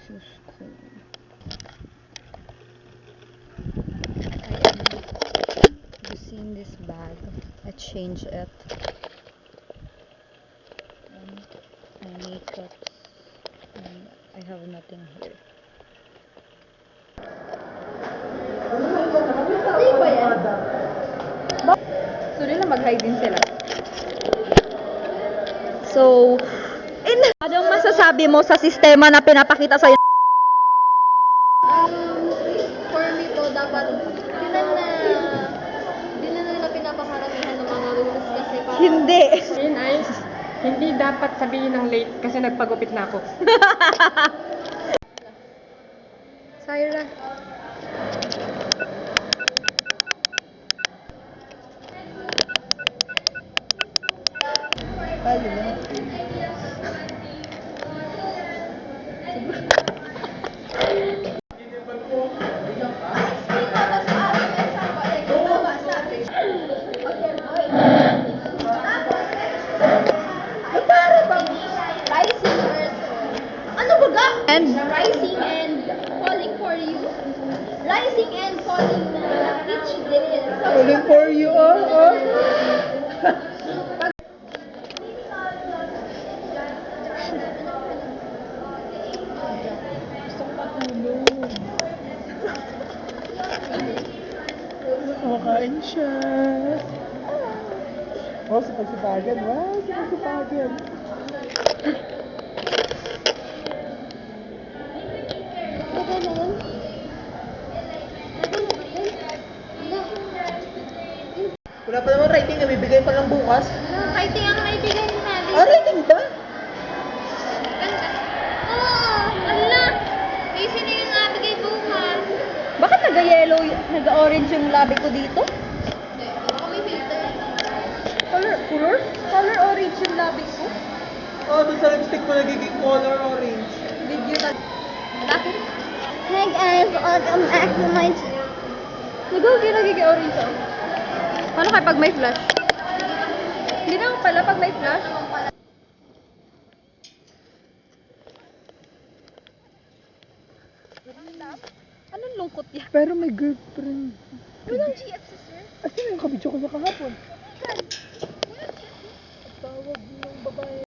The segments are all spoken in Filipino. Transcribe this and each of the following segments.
Sus ko. I am using this bag. I changed it. And my makeup. And I have nothing here. So, nila mag-hide din sila. So, anong masasabi mo sa sistema na pinapakita sa'yo? For me po, dapat di na nila pinapakaramihan ng mga rules kasi parang Hindi. Yun ay, hindi dapat sabihin ng late kasi nagpagupit na ako. Syra. And rising and falling for you. Rising and falling each day. falling for you, Kumakain siya. Oh, sipag-sipagan. Wow, sipag-sipagan. Wala pa naman rating na bibigay pa lang bukas. Rating ang naibigay ni Mali. Rating ba? Ganda. Oo, ala. Easy na yung nabigay bukas. Bakit naga-yellow, naga-orange yung labi ko dito? Hindi, baka may filter. Color orange yung labi ko. Oh, doon sa lipstick mo nagiging color orange. Video na. Bakit? Hey guys, welcome back to my channel. Nagiging orange ako. Paano kaya pag may flash? Hindi naman pala pag may flash. Anong lungkot yan? Pero may girlfriend. Walang GFC, sir. Asan yung kabidyo ko sa kahapon? Tawag ng babae.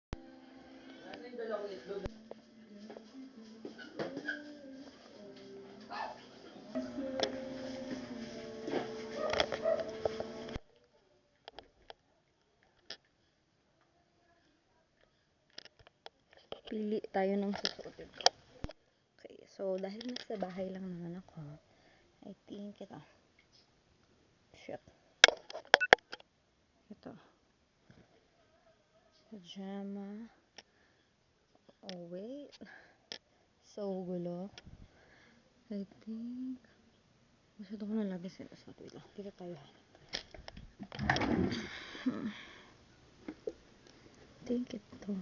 Pili tayo ng susuotin ko. Okay, so dahil nasa bahay lang naman ako, I think ito. Shit. Ito. Pajama. Oh, wait. So gulo. I think masyado ko nalagay sila sa wait lang. Dito tayo. I think ito.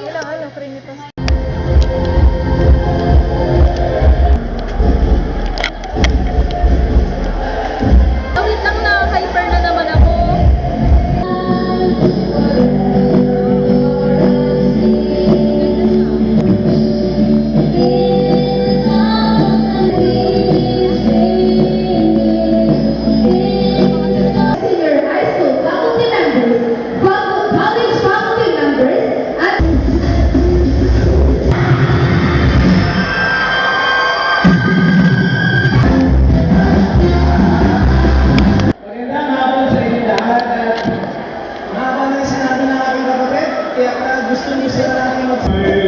Kailangan cream ito. Wait lang na, hyper na naman ako. Magandang hapon sa inyo lahat at mahaba na sinabi ng aking kapatid, kaya gusto niyo sila natin mag-